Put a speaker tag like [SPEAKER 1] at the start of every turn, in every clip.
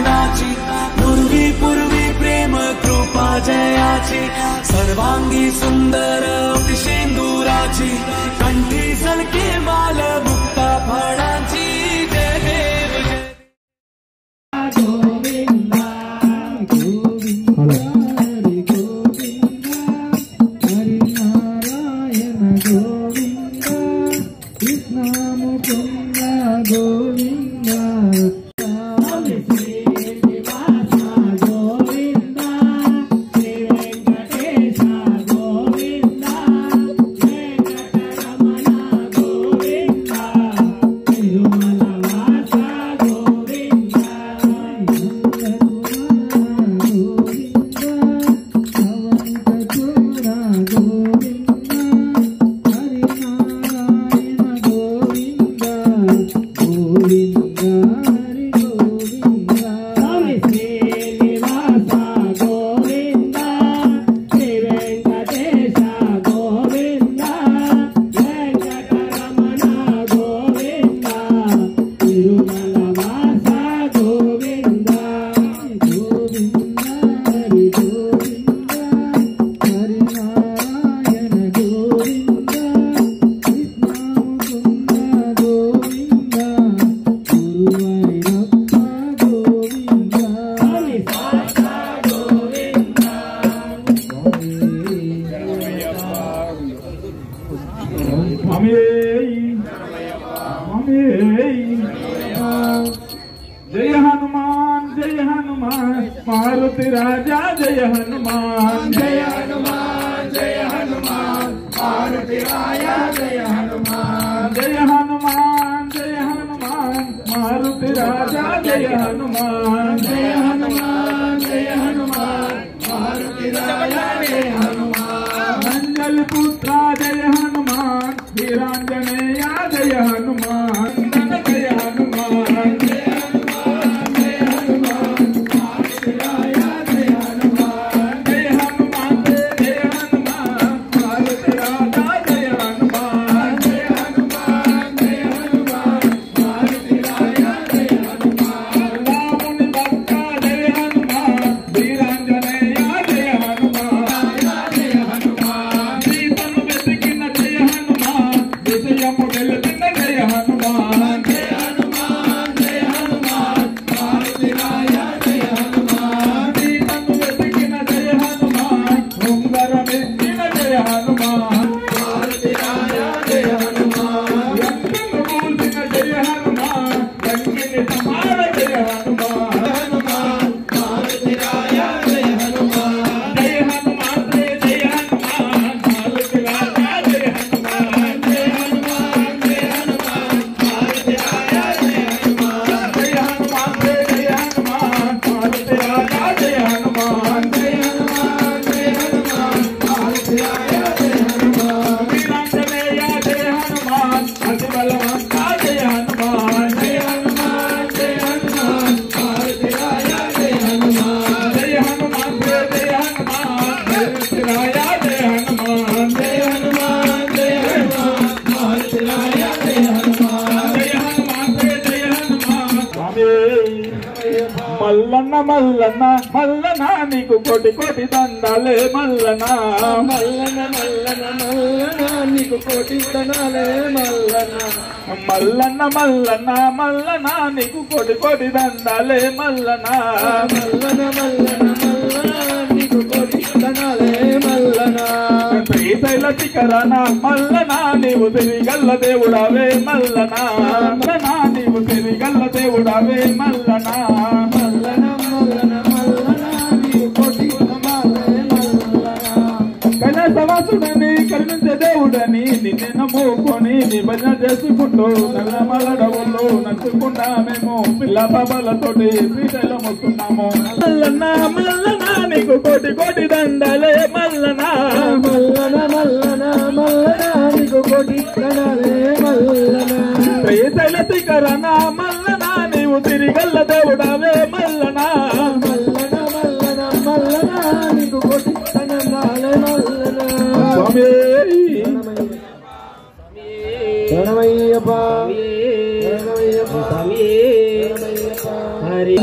[SPEAKER 1] नाची पूर्वी पूर्वी प्रेम कृपा जयाची सर्वांगी सुंदर शेंदुराची कंठी सलके माल मुक्ता फळांची जय देव गोविंदा गोविंदा हरि गोविंदा हरि नारायण गोविंदा कृष्ण मुकुंद गोविंदा जय हनुमान मारुति राजा जय हनुमान मारुति राजा जय हनुमान जय हनुमान मारुति राजा जय हनुमान मारुति राजा जय हनुमान अंजलि पुत्र जय हनुमान वीरांजनेय जय हनुमान जय हनुमान మల్లన్న మల్లన్న మల్లన్న నీకు కోటి కోటి దండాలే మల్లన్న మల్లన్న మల్లన్న మల్లన్న నీకు కోటి దండాలే మల్లన్న మల్లన్న మల్లన్న మల్లన్న నీకు కోటి కోటి దండాలే మల్లన్న మల్లన్న మల్లన్న మల్లన్న నీకు కోటి దండాలే మల్లన్న శ్రీశైల శిఖరన మల్లన్న నీవు తిరిగల్ల దేవుడావే మల్లన్న మల్లన్న నీవు తిరిగల్ల దేవుడావే మల్లన్న కైలాసవాసుడని కరుణించే దేవుడని నిన్ను నమ్ముకొని నీ భజన చేసుకుంటూ నల్లమలడవుల్లో నడుచుకుంటా మేము పిల్ల బాబాలతోటి శ్రీశైలం వస్తున్నాము మల్లన్న మల్లన్న నీకు కోటి కోటి దండాలే మల్లన్న మల్లన్న మల్లన్న మల్లన్న నీకు కోటి దండాలే మల్లన్న శ్రీశైల శిఖరన మల్లన్న నీవు తిరిగల్ల దేవుడావే మల్లన్న మల్లన్న మల్లన్న మల్లన్న నీకు కోటి దండాలే మల్లన్న స్వామి శరణమయ్యప్ప హరి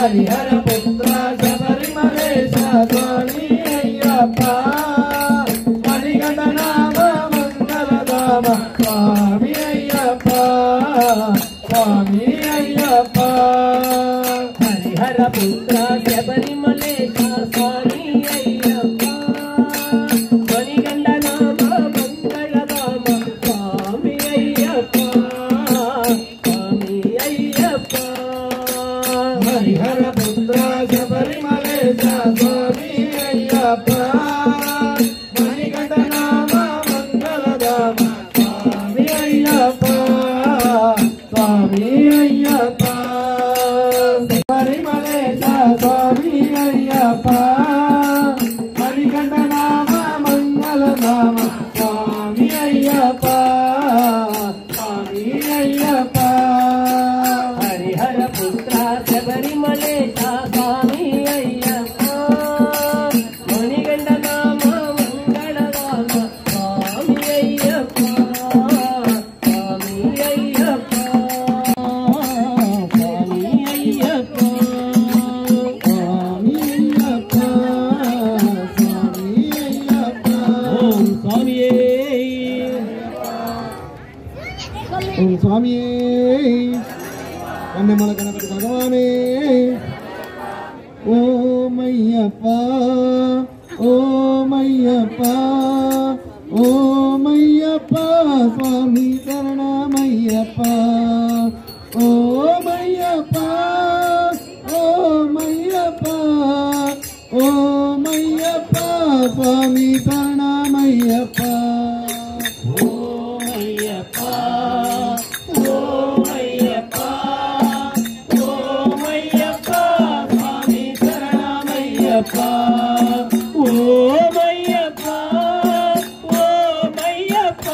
[SPEAKER 2] హరిహర పుత్ర శబరిమలేశ స్వామి అయ్యప్ప మణికంఠ నామ మంగళధామ స్వామి అయ్యప్ప స్వామి అయ్యప్ప హరిహర పుత్ర శబరిమలేశ స్వామి అయ్యప్ప మణికంఠ నామ మంగళధామ స్వామి అయ్యప్ప స్వామి అయ్యప్ప హరిహర పుత్ర శబరిమలేశ స్వామి అయ్యప్ప మణికంఠ నామ మంగళధామ స్వామి అయ్యప్ప స్వామి అయ్యప్ప శబరిమలేశ స్వామి అయ్యప్ప మణికంఠ నామ మంగళధామ స్వామి అయ్యప్ప స్వామి అయ్యప్ప హరిహర పుత్ర శబరిమలేశ స్వామి అయ్యప్ప మణికంఠ నామ మంగళధామ స్వామి అయ్యప్ప స్వామి అయ్యప్ప స్వామి అయ్యప్ప స్వామి అయ్యప్ప స్వామి అయ్యప్ప ఓం స్వామి ఓం స్వామి కన్నెమల గణపతి భగవానే ఓమయ్యప్ప ఓమయ్యప్ప ఓమయ్యప్ప స్వామి శరణమయ్యప్ప ఓమయ్యప్ప ఓమయ్యప్ప ఓమయ్యప్ప స్వామి శరణమయ్యప్ప ఓమయ్యప్ప ఓమయ్యప్ప ఓమయ్యప్ప స్వామి శరణమయ్యప్ప ఓమయ్యప్ప ఓమయ్యప్ప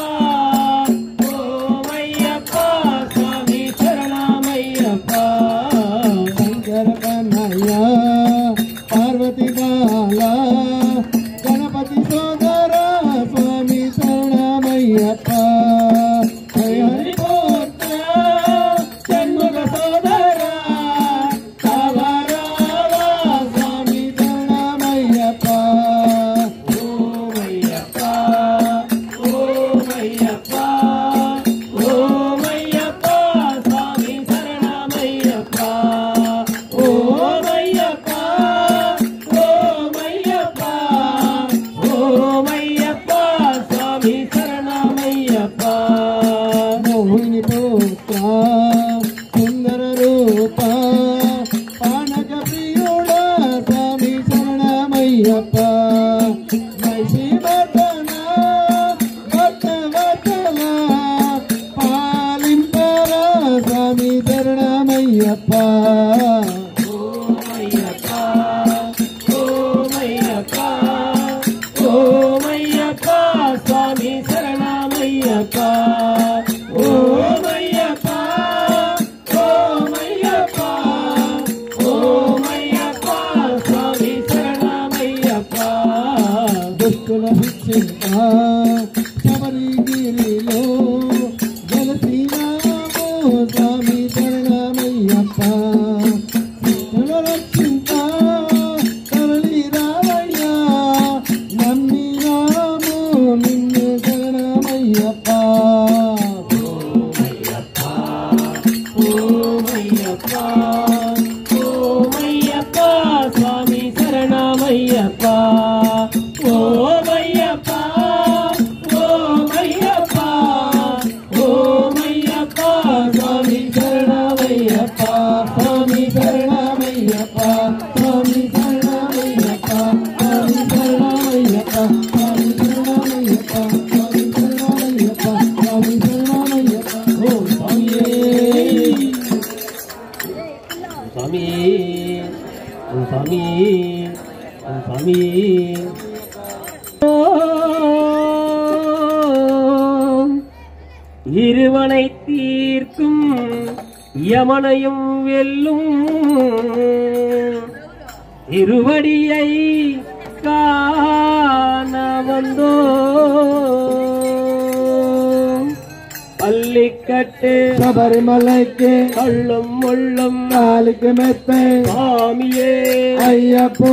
[SPEAKER 2] ఓమయ్యప్ప స్వామి శరణమయ్యప్ప శంకర కన్నయ్య పార్వతి బాల గణపతి సోదర స్వామి శరణమయ్యప్ప హరి హరి పుత్ర షణ్ముఖ సోదర కావరావా స్వామి శరణమయ్యప్ప ఓమయ్యప్ప ఓమయ్యప్ప ఓమయ్యప్ప స్వామి శరణమయ్యప్ప ఓమయ్యప్ప ఓమయ్యప్ప ఓమయ్యప్ప స్వామి శరణమయ్యప్ప మోహిని పుత్ర సుందర రూప పానక ప్రియుడ స్వామి శరణమయ్యప్ప మహిమతన భక్తవతల పాలింపర స్వామి శరణమయ్యప్ప ఓమయ్యప్ప ఓమయ్యప్ప ఓమయ్యప్ప స్వామి శరణమయ్యప్ప ఓమయ్యప్ప ఓమయ్యప్ప ఓమయ్యప్ప స్వామి శరణమయ్యప్ప దుష్టుల శిక్షింప శబరిగిరిలో జలసీనామో స్వామి శరణమయ్యప్ప శిక్షణ రక్షింప తరలి రావయ్య నమ్మినాము నిన్ను శరణమయ్యప్ప ఓమయ్యప్ప ఓమయ్యప్ప ఓమయ్యప్ప స్వామి శరణమయ్యప్ప ఓమయ్యప్ప ఓమయ్యప్ప ఓమయ్యప్ప స్వామి శరణమయ్యప్ప స్వామి శరణమయ్యప్ప స్వామి శరణమయ్యప్ప స్వామి శరణమయ్యప్ప స్వామి శరణమయ్యప్ప స్వామి శరణమయ్యప్ప స్వామి శరణమయ్యప్ప ఓం స్వామి స్వామి ఓం స్వామి ఓం స్వామి இருவனை தீர்க்கும் யமனையும் வெல்லும் இருவடியை காண வந்தோ பள்ளிக்க கட்டு
[SPEAKER 3] சபரிமலைக்கு
[SPEAKER 2] கள்ளும் முள்ளும்
[SPEAKER 3] காலுக்கு மெத்தை
[SPEAKER 2] சாமியே
[SPEAKER 3] ஐயப்போ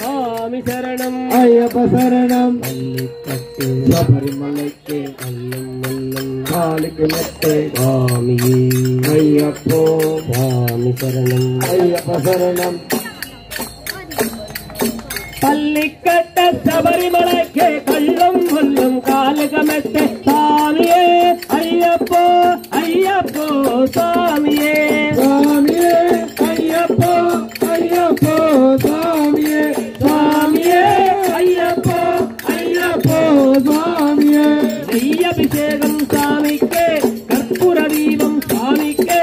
[SPEAKER 2] சாமி சரணம்
[SPEAKER 3] ஐயப்ப சரணம்
[SPEAKER 2] பள்ளிக்கட்டு
[SPEAKER 3] சபரிமலைக்கு
[SPEAKER 2] கள்ளும் முள்ளும்
[SPEAKER 3] காலுக்கு மெத்தை
[SPEAKER 2] சாமியே
[SPEAKER 3] ஐயப்போ
[SPEAKER 2] சாமி சரணம்
[SPEAKER 3] ஐயப்ப சரணம்
[SPEAKER 2] பள்ளிக்கட்ட சபரிமலைக்கு கள்ளும் முள்ளும் காலுகமெட்டு சாமியே ஐயப்போ ஐயப்போ சாமியே
[SPEAKER 3] சாமியே ஐயப்போ ஐயப்போ சாமியே சாமியே ஐயப்போ ஐயப்போ சாமியே
[SPEAKER 2] நெய்யபிஷேகம் சாமிக்கு கற்பூர தீபம் சாமிக்கு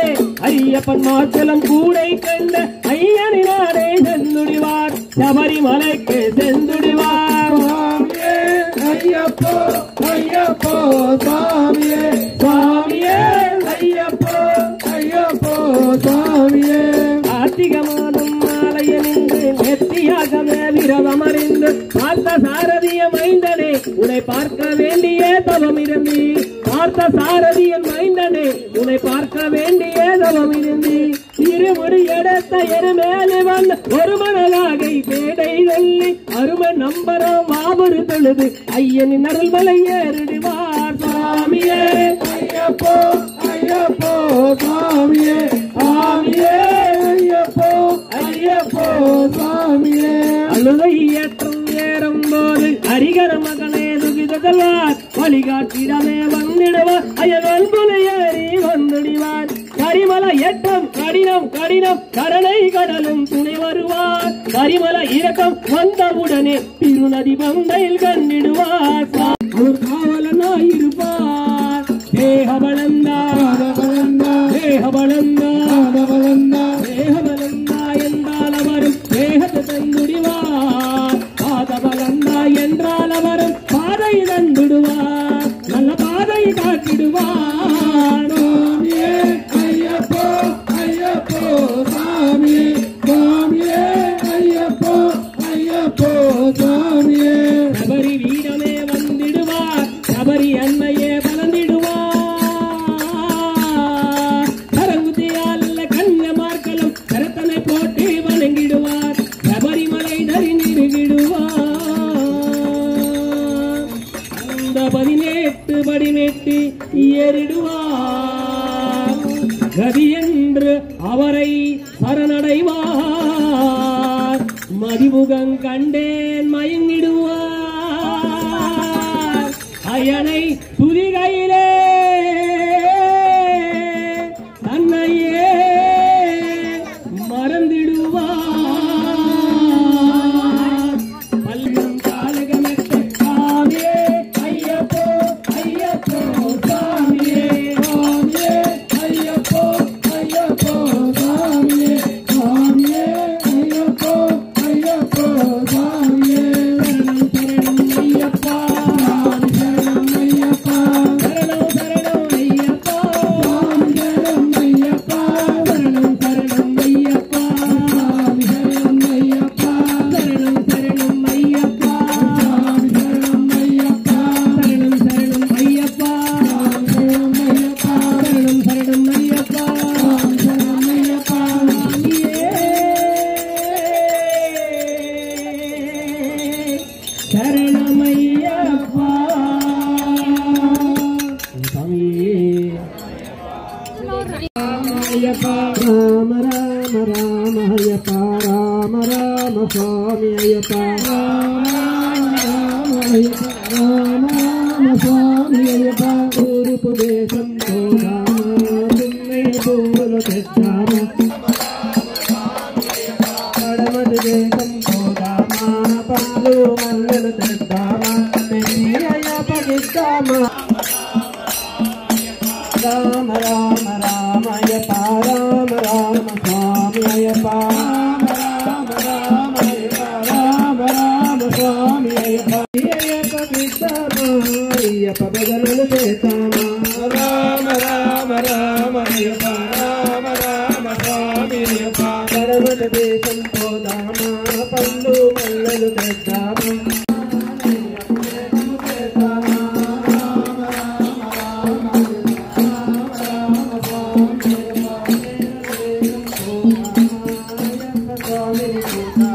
[SPEAKER 2] ஐயப்பன் மாச்சலம் கூடை கண்ட ஐயனினாரே செந்துடிவார் சபரிமலைக்கு செந்துடிவார்
[SPEAKER 3] சாமியே ஐயப்போ ஐயப்போ சாமியே
[SPEAKER 2] சாமியே
[SPEAKER 3] ஐயப்போ ஐயப்போ சாமியே
[SPEAKER 2] கார்த்திக மாதம் மாலையணிந்து நெத்தியாகவே விரதமறிந்து பார்த்த சாரதிய மைந்தனே உன்னை பார்க்க வேண்டிய தவம் இருந்து பார்த்த சாரதிய மைந்தனே உன்னை பார்க்க வேண்டிய தவம் இருந்து இருமுடி எடுத்த எருமேலி வந்த ஒரு மணலாகை பேடை சொல்லி அருமை நம்பரம் வாபுரு தொழுது ஐயனின் அருள்மலை ஏறிடுவார் சாமியே
[SPEAKER 3] ஐயப்போ ஐயப்போ சாமியே சாமியே ஐயப்போ ஐயப்போ சாமியே
[SPEAKER 2] அழுதை ஏற்றம் ஏறும் போது ஹரிகர மகனே துகிதல்வார் வழிகாட்டிடமே வந்திடுவார் அயல் அன்புலை ஏறி வந்துடுவார் கரிமலை ஏற்றம் கடினம் கடினம் கரணை கடலும் துணை வருவார் கரிமலை இறக்கம் வந்தவுடனே திருநதி பந்தையில் கண்டிடுவார் அவர் காவலனாயிருப்பார் தேகபலந்தா தேகபலந்தா தேகபலந்தா என்றால் அவரும் தேகத்தை தந்துடுவார் பாதபலந்தா என்றால் அவரும் பாதை தந்துடுவார் நல்ல பாதை காட்டிடுவார்
[SPEAKER 3] சாமியே ஐயப்போ ஐயப்போ சாமியே சாமியே ஐயப்போ ஐயப்போ சாமியே
[SPEAKER 2] சபரி வீரமே வந்திடுவார் சபரி அன்னையே பலந்திடுவார் கரங்குத்தியால் கன்னியமார்களும் கரத்தனை போட்டு வணங்கிடுவார் சபரிமலை தரி நிறுகிடுவார் அந்த 18 படிமெட்டு ஏறிடுவார் கதி என்று அவரை சரணடைவார் மதிமுகம் கண்டேன் மயங்கிடுவார் அயனை துதிகையிலே தன்னையே மறந்திடுவார் பல்லும் காலகமெட்டு சாமியே ஐயப்போ ஐயப்போ சாமியே
[SPEAKER 3] சாமியே ஐயப்போ ஐயப்போ சாமியே சாமியே ஐயப்போ ஐயப்போ சாமியே
[SPEAKER 2] சரணம் சரணம் ஐயப்பா
[SPEAKER 3] சரணம் ஐயப்பா
[SPEAKER 2] சரணம் சரணம் ஐயப்பா
[SPEAKER 3] சரணம் ஐயப்பா
[SPEAKER 2] சரணம் சரணம் ஐயப்பா
[SPEAKER 3] சரணம் ஐயப்பா
[SPEAKER 2] சரணம் சரணம் ஐயப்பா
[SPEAKER 3] சரணம் ஐயப்பா
[SPEAKER 2] சரணம் சரணம் ஐயப்பா
[SPEAKER 3] சரணம் ஐயப்பா
[SPEAKER 2] சரணமையப்பா சாமியே
[SPEAKER 3] ஐயப்பா ராம ராம ராம ஐயப்பா ராம ராம சுவாமி ஐயப்பா ராம ராம ஐயப்பா ராம ராம சுவாமி ஐயப்பா ஊருக்கு தேசம் போகாம தும்மை போல తెచ్చామ పడమటి దేశం పోదామా పాలు మల్లెలు తెద్దామా అయ్యప్పగిద్దామా రామ రామ రామ అయ్యప్ప రామ రామ స్వామి అయ్యప్ప రామ రామ అయ్యప్ప రామ రామ స్వామి అయ్యప్ప అయ్యప్ప విద్దామా అయ్యప్ప భజనలు చేస్తామా రామ రామ రామ అయ్యప్ప రామ రామ స్వామి అయ్యప్ప పరమటి దేశం పోదామా పండు మల్లెలు తెద్దామా రామ రామ రామ వెలిపోతా